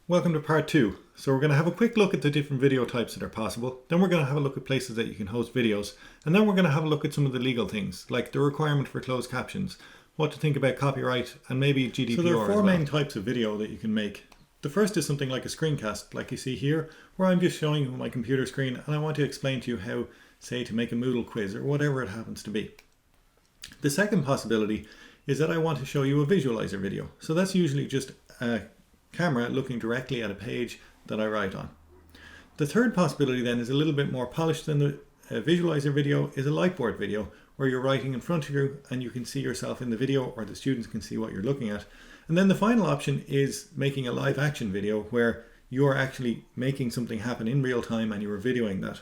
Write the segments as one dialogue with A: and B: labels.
A: Welcome to part two. So we're going to have a quick look at the different video types that are possible. Then we're going to have a look at places that you can host videos. And then we're going to have a look at some of the legal things, like the requirement for closed captions, what to think about copyright, and maybe GDPR. So there are four main types of video that you can make. The first is something like a screencast, like you see here, where I'm just showing you my computer screen and I want to explain to you how, say, to make a Moodle quiz or whatever it happens to be. The second possibility is that I want to show you a visualizer video. So that's usually just a camera looking directly at a page that I write on. The third possibility then is a little bit more polished than the visualizer video, is a lightboard video where you're writing in front of you and you can see yourself in the video, or the students can see what you're looking at. And then the final option is making a live action video where you're actually making something happen in real time and you're videoing that.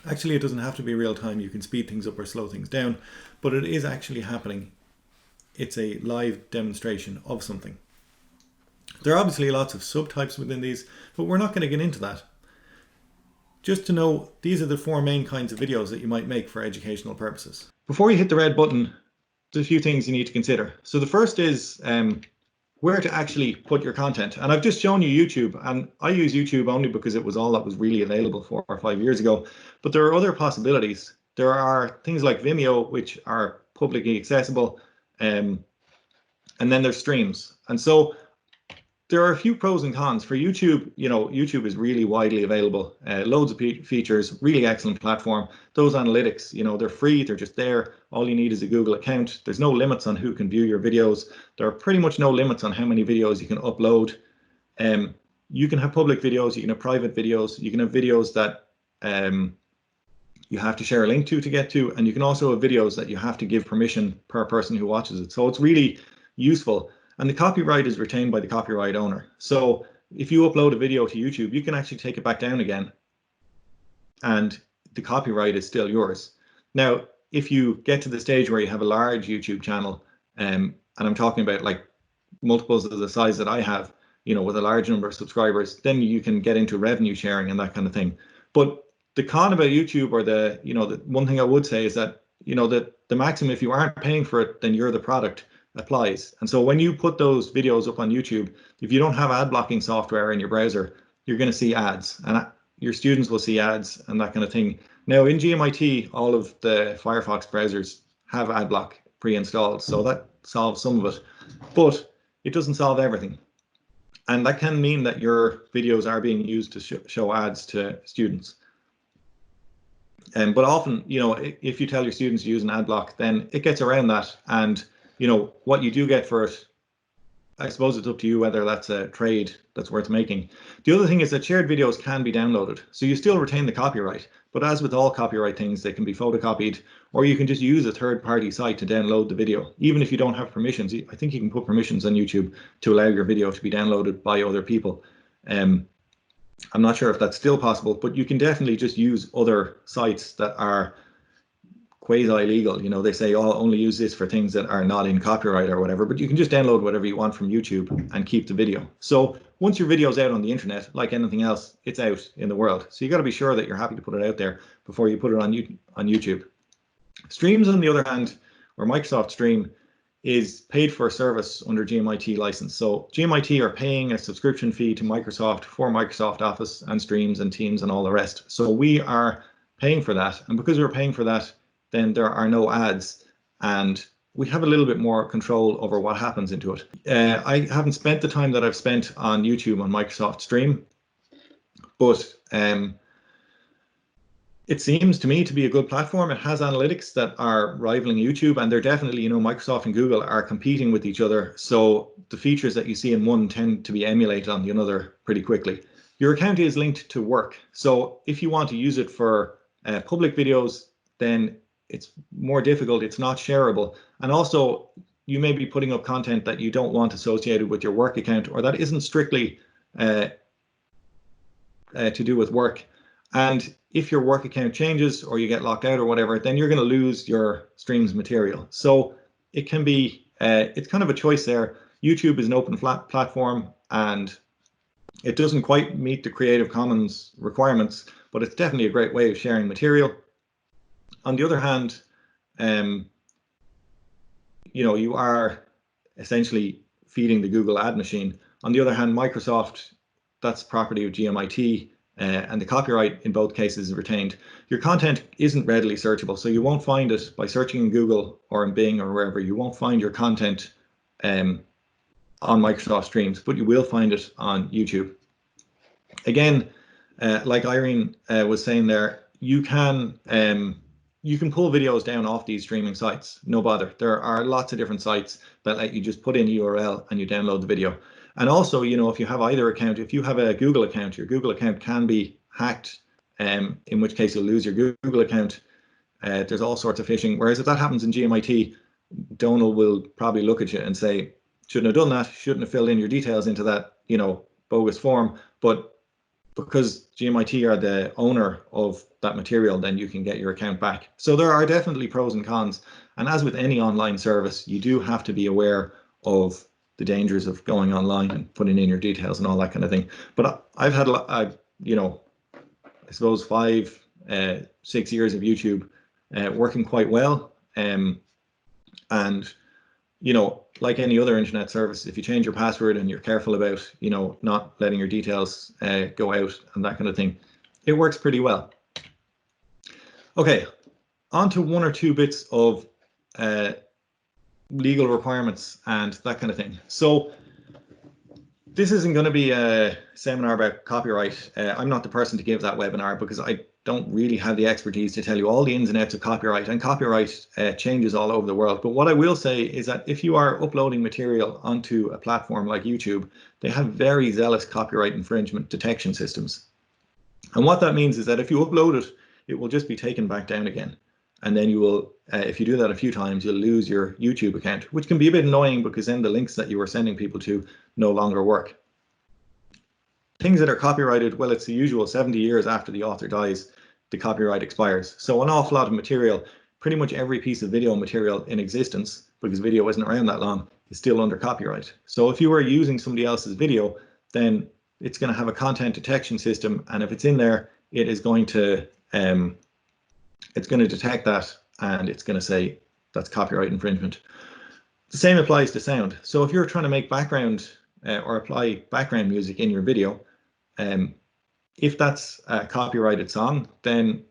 A: Actually, it doesn't have to be real time. You can speed things up or slow things down, but it is actually happening. It's a live demonstration of something. There are obviously lots of subtypes within these, but we're not going to get into that. Just to know, these are the four main kinds of videos that you might make for educational purposes. Before you hit the red button, there's a few things you need to consider. So the first is where to actually put your content. And I've just shown you YouTube, and I use YouTube only because it was all that was really available 4 or 5 years ago. But there are other possibilities. There are things like Vimeo, which are publicly accessible, and then there's streams. And so there are a few pros and cons. For YouTube, YouTube is really widely available, loads of features, really excellent platform. Those analytics, they're free, they're just there. All you need is a Google account. There's no limits on who can view your videos. There are pretty much no limits on how many videos you can upload. You can have public videos, you can have private videos, you can have videos that you have to share a link to get to, and you can also have videos that you have to give permission per person who watches it. So it's really useful. And the copyright is retained by the copyright owner. So if you upload a video to YouTube, you can actually take it back down again, and the copyright is still yours. Now, if you get to the stage where you have a large YouTube channel, and I'm talking about like multiples of the size that I have, with a large number of subscribers, then you can get into revenue sharing and that kind of thing. But the con about YouTube, or the one thing I would say is that, that the maximum, if you aren't paying for it, then you're the product, applies. And so when you put those videos up on YouTube, if you don't have ad blocking software in your browser, you're going to see ads, and your students will see ads and that kind of thing. Now in GMIT, all of the Firefox browsers have ad block pre-installed, so that solves some of it, but it doesn't solve everything. And that can mean that your videos are being used to show ads to students. But often, if you tell your students to use an ad block, then it gets around that. And what you do get for it, I suppose it's up to you whether that's a trade that's worth making. The other thing is that shared videos can be downloaded. So you still retain the copyright, but as with all copyright things, they can be photocopied, or you can just use a third-party site to download the video. Even if you don't have permissions, I think you can put permissions on YouTube to allow your video to be downloaded by other people. I'm not sure if that's still possible, but you can definitely just use other sites that are quasi-legal. They say, oh, only use this for things that are not in copyright or whatever, but you can just download whatever you want from YouTube and keep the video. So once your video's out on the internet, like anything else, it's out in the world. So you got to be sure that you're happy to put it out there before you put it on YouTube. Streams, on the other hand, or Microsoft Stream, is paid for service under GMIT license. So GMIT are paying a subscription fee to Microsoft for Microsoft Office and Streams and Teams and all the rest. So we are paying for that, and because we're paying for that, then there are no ads, and we have a little bit more control over what happens into it. I haven't spent the time that I've spent on YouTube on Microsoft Stream, but it seems to me to be a good platform. It has analytics that are rivaling YouTube, and they're definitely, Microsoft and Google are competing with each other. So the features that you see in one tend to be emulated on the other pretty quickly. Your account is linked to work. So if you want to use it for public videos, then it's more difficult. It's not shareable. And also, you may be putting up content that you don't want associated with your work account, or that isn't strictly to do with work. And if your work account changes or you get locked out or whatever, then you're going to lose your streams material. So it can be, it's kind of a choice there. YouTube is an open platform, and it doesn't quite meet the Creative Commons requirements, but it's definitely a great way of sharing material. On the other hand, you are essentially feeding the Google ad machine, On the other hand, Microsoft, that's property of GMIT, and the copyright in both cases is retained. Your content isn't readily searchable, so you won't find it by searching in Google or in Bing or wherever. You won't find your content on Microsoft Streams, but you will find it on YouTube. Again, like Irene was saying there, you can pull videos down off these streaming sites, no bother. There are lots of different sites that let you just put in a URL and you download the video. And also, you know, if you have either account, if you have a Google account, your Google account can be hacked, in which case you'll lose your Google account. There's all sorts of phishing. Whereas if that happens in GMIT, Donal will probably look at you and say, shouldn't have done that, shouldn't have filled in your details into that, you know, bogus form. But because GMIT are the owner of that material, then you can get your account back. So there are definitely pros and cons. And as with any online service, you do have to be aware of the dangers of going online and putting in your details and all that kind of thing. But I've had, you know, I suppose 5, 6 years of YouTube working quite well. And, you know, like any other internet service, if you change your password and you're careful about, you know, not letting your details go out and that kind of thing, it works pretty well. Okay, on to 1 or 2 bits of legal requirements and that kind of thing. So this isn't going to be a seminar about copyright. I'm not the person to give that webinar because I don't really have the expertise to tell you all the ins and outs of copyright, and copyright changes all over the world. But what I will say is that if you are uploading material onto a platform like YouTube, they have very zealous copyright infringement detection systems. And what that means is that if you upload it, it will just be taken back down again. And then you will, if you do that a few times, you'll lose your YouTube account, which can be a bit annoying because then the links that you were sending people to no longer work. Things that are copyrighted, well, it's the usual 70 years after the author dies, the copyright expires. So an awful lot of material, pretty much every piece of video material in existence, because video isn't around that long, is still under copyright. So if you were using somebody else's video, then it's going to have a content detection system, and if it's in there, it is going to detect that, and it's going to say that's copyright infringement. The same applies to sound. So if you're trying to make background or apply background music in your video, if that's a copyrighted song, then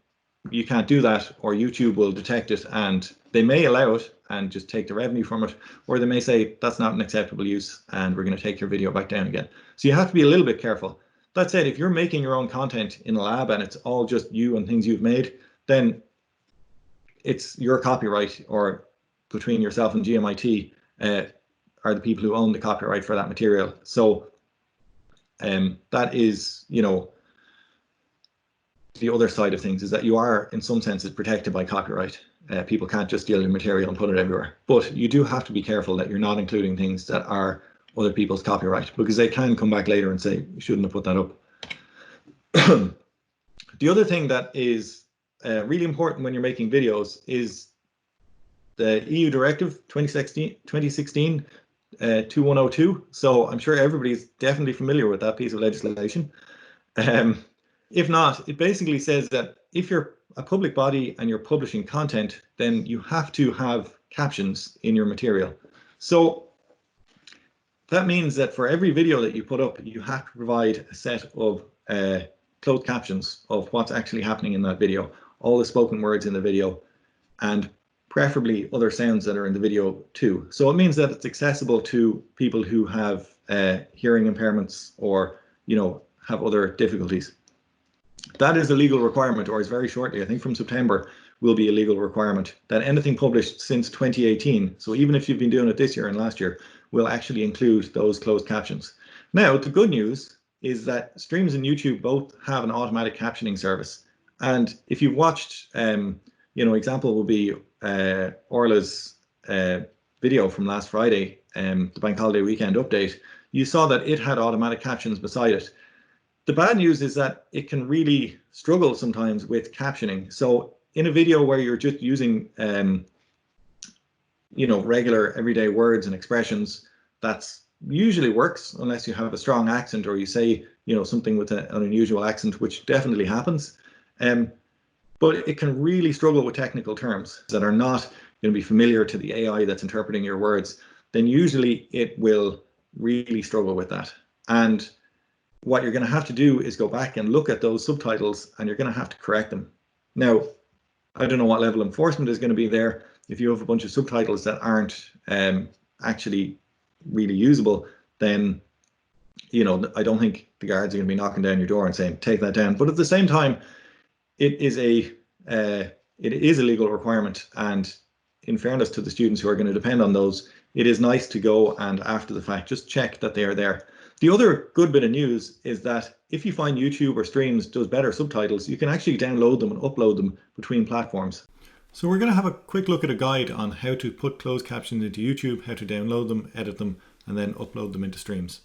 A: you can't do that, or YouTube will detect it and they may allow it and just take the revenue from it, or they may say that's not an acceptable use and we're going to take your video back down again. So you have to be a little bit careful. That said, if you're making your own content in a lab and it's all just you and things you've made, then it's your copyright, or between yourself and GMIT are the people who own the copyright for that material. So that is, you know, the other side of things, is that you are in some senses protected by copyright. People can't just steal your material and put it everywhere, but you do have to be careful that you're not including things that are other people's copyright, because they can come back later and say you shouldn't have put that up. The other thing that is really important when you're making videos is the EU Directive 2016 2102. So I'm sure everybody's definitely familiar with that piece of legislation. If not, it basically says that if you're a public body and you're publishing content, then you have to have captions in your material. So that means that for every video that you put up, you have to provide a set of closed captions of what's actually happening in that video, all the spoken words in the video, and preferably other sounds that are in the video too. So it means that it's accessible to people who have hearing impairments or, you know, have other difficulties. That is a legal requirement, or is very shortly, I think from September, will be a legal requirement, that anything published since 2018, so even if you've been doing it this year and last year, will actually include those closed captions. Now, the good news is that Streams and YouTube both have an automatic captioning service. And if you've watched, you know, example will be Orla's video from last Friday, the Bank Holiday Weekend update, you saw that it had automatic captions beside it. The bad news is that it can really struggle sometimes with captioning. So in a video where you're just using, you know, regular everyday words and expressions, that's usually works unless you have a strong accent or you say, you know, something with an unusual accent, which definitely happens. But it can really struggle with technical terms that are not going to be familiar to the AI that's interpreting your words. Then usually it will really struggle with that. And what you're going to have to do is go back and look at those subtitles, and you're going to have to correct them. Now, I don't know what level of enforcement is going to be there. If you have a bunch of subtitles that aren't actually really usable, then I don't think the guards are going to be knocking down your door and saying take that down. But at the same time, it is a legal requirement, and in fairness to the students who are going to depend on those, it is nice to go and after the fact just check that they are there. The other good bit of news is that if you find YouTube or Streams does better subtitles, you can actually download them and upload them between platforms. So we're going to have a quick look at a guide on how to put closed captions into YouTube, how to download them, edit them, and then upload them into Streams.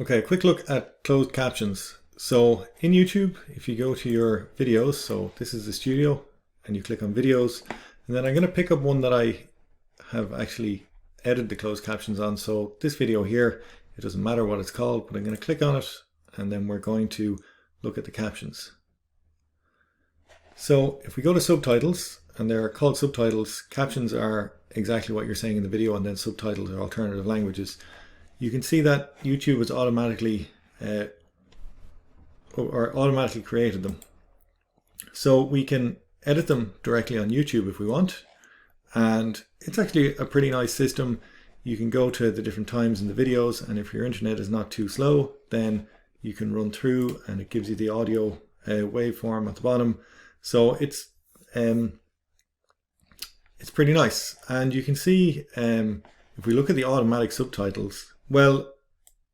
A: Okay, a quick look at closed captions. So in YouTube, if you go to your videos, so this is the studio, and you click on videos, and then I'm going to pick up one that I have actually edited the closed captions on. So this video here, it doesn't matter what it's called, but I'm going to click on it, and then we're going to look at the captions. So if we go to subtitles, and they're called subtitles, captions are exactly what you're saying in the video, and then subtitles are alternative languages. You can see that YouTube has automatically created them. So we can edit them directly on YouTube if we want. And it's actually a pretty nice system. You can go to the different times in the videos, and if your internet is not too slow, then you can run through and it gives you the audio waveform at the bottom. So it's pretty nice. And you can see if we look at the automatic subtitles, well,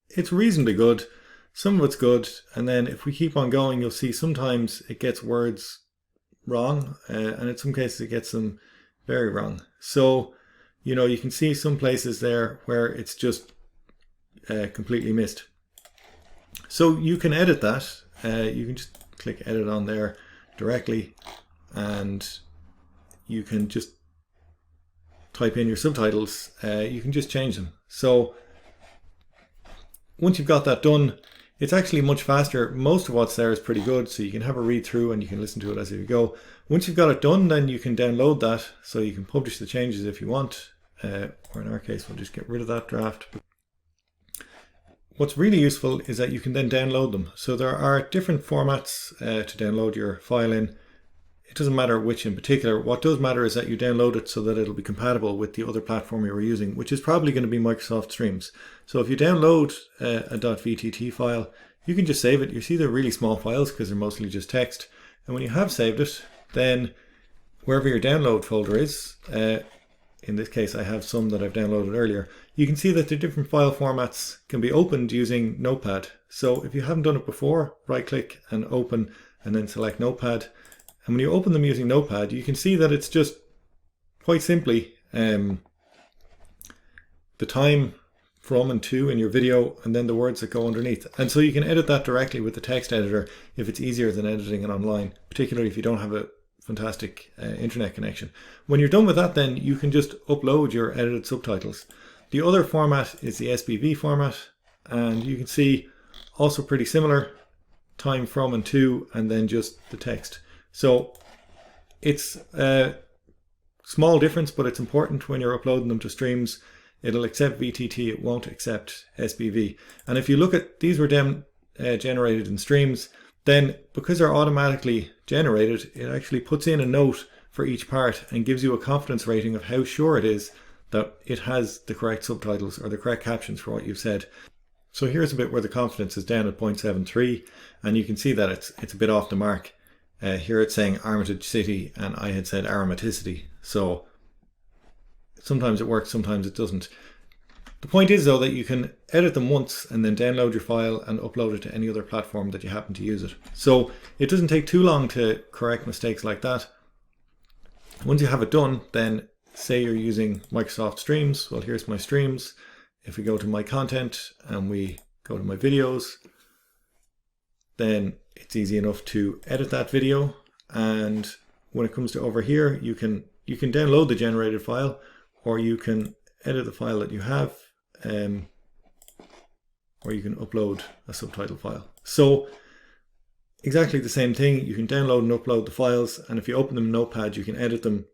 A: it's reasonably good. Some of it's good, and then if we keep on going, you'll see sometimes it gets words wrong, and in some cases it gets them very wrong. So, you can see some places there where it's just completely missed. So you can edit that. You can just click edit on there directly, and you can just type in your subtitles. You can just change them. So once you've got that done, it's actually much faster. Most of what's there is pretty good, so you can have a read through and you can listen to it as you go. Once you've got it done, then you can download that, so you can publish the changes if you want, or in our case, we'll just get rid of that draft. What's really useful is that you can then download them. So there are different formats to download your file in. It doesn't matter which in particular. What does matter is that you download it so that it'll be compatible with the other platform you were using, which is probably going to be Microsoft Streams. So if you download a .vtt file, you can just save it. You see they're really small files because they're mostly just text. And when you have saved it, then wherever your download folder is, in this case I have some that I've downloaded earlier, you can see that the different file formats can be opened using Notepad. So if you haven't done it before, right click and open, and then select Notepad. And when you open them using Notepad, you can see that it's just quite simply the time from and to in your video, and then the words that go underneath. And so you can edit that directly with the text editor if it's easier than editing it online, particularly if you don't have a fantastic internet connection. When you're done with that, then you can just upload your edited subtitles. The other format is the SPV format, and you can see also pretty similar, time from and to, and then just the text. So it's a small difference, but it's important when you're uploading them to Streams. It'll accept VTT, it won't accept SPV. And if you look at, these were generated in Streams, then because they're automatically generated, it actually puts in a note for each part and gives you a confidence rating of how sure it is that it has the correct subtitles or the correct captions for what you've said. So here's a bit where the confidence is down at 0.73, and you can see that it's a bit off the mark. Here it's saying Armitage City, and I had said Aromaticity. So sometimes it works, sometimes it doesn't. The point is though that you can edit them once and then download your file and upload it to any other platform that you happen to use it. So it doesn't take too long to correct mistakes like that. Once you have it done, then say you're using Microsoft Streams. Well, here's my Streams. If we go to my content and we go to my videos, then it's easy enough to edit that video. And when it comes to over here, you can download the generated file, or you can edit the file that you have, or you can upload a subtitle file. So exactly the same thing. You can download and upload the files, and if you open them in Notepad, you can edit them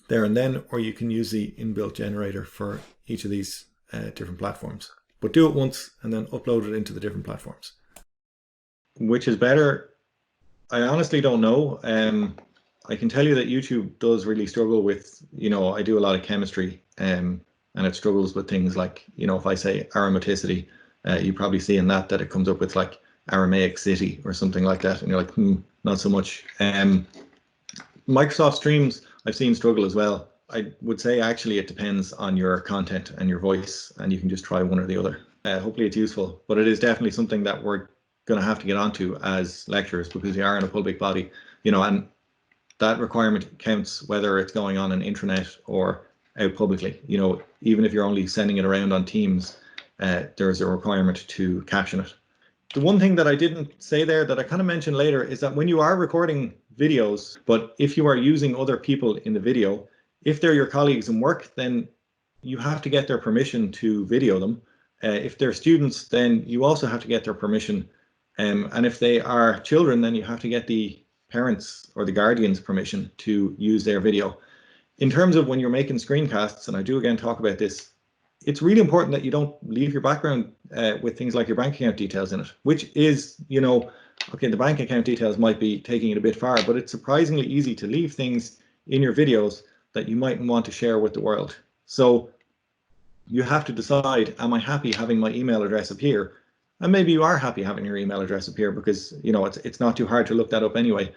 A: there and then, or you can use the inbuilt generator for each of these different platforms. But do it once and then upload it into the different platforms. Which is better? I honestly don't know. I can tell you that YouTube does really struggle with, I do a lot of chemistry, and it struggles with things like, if I say aromaticity, you probably see in that it comes up with like Aramaic city or something like that, and you're like, not so much. Microsoft Streams, I've seen struggle as well. I would say actually it depends on your content and your voice, and you can just try one or the other. Hopefully it's useful, but it is definitely something that we're going to have to get onto as lecturers, because we are in a public body, and that requirement counts whether it's going on an intranet or out publicly. Even if you're only sending it around on Teams, there's a requirement to caption it. The one thing that I didn't say there that I kind of mentioned later is that when you are recording videos, but if you are using other people in the video, if they're your colleagues in work, then you have to get their permission to video them. If they're students, then you also have to get their permission. And if they are children, then you have to get the parents or the guardian's permission to use their video. In terms of when you're making screencasts, and I do again talk about this, it's really important that you don't leave your background with things like your bank account details in it, which is, okay, the bank account details might be taking it a bit far, but it's surprisingly easy to leave things in your videos that you might want to share with the world. So you have to decide, am I happy having my email address appear? And maybe you are happy having your email address appear because, it's not too hard to look that up anyway.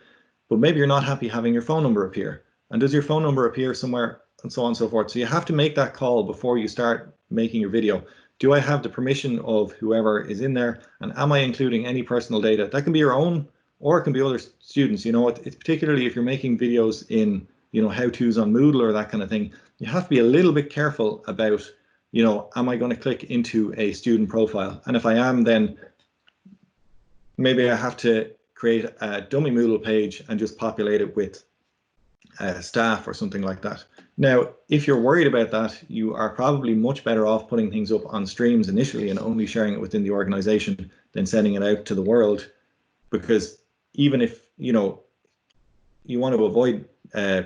A: But maybe you're not happy having your phone number appear. And does your phone number appear somewhere, and so on and so forth? So you have to make that call before you start making your video. Do I have the permission of whoever is in there? And am I including any personal data? That can be your own, or it can be other students. It's particularly if you're making videos in, how-tos on Moodle or that kind of thing, you have to be a little bit careful about, am I going to click into a student profile? And if I am, then maybe I have to create a dummy Moodle page and just populate it with staff or something like that. Now, if you're worried about that, you are probably much better off putting things up on streams initially and only sharing it within the organization than sending it out to the world. Because even if, you want to avoid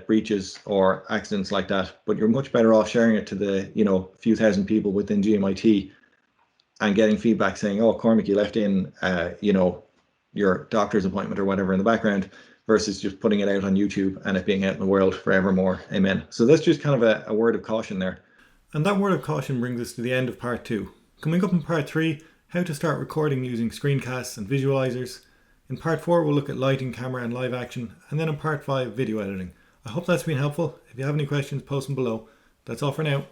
A: breaches or accidents like that, but you're much better off sharing it to the, few thousand people within GMIT and getting feedback saying, oh, Cormac, you left in, your doctor's appointment or whatever in the background, versus just putting it out on YouTube and it being out in the world forevermore. Amen. So that's just kind of a word of caution there. And that word of caution brings us to the end of part 2. Coming up in part 3, how to start recording using screencasts and visualizers. In part 4, we'll look at lighting, camera and live action. And then in part 5, video editing. I hope that's been helpful. If you have any questions, post them below. That's all for now.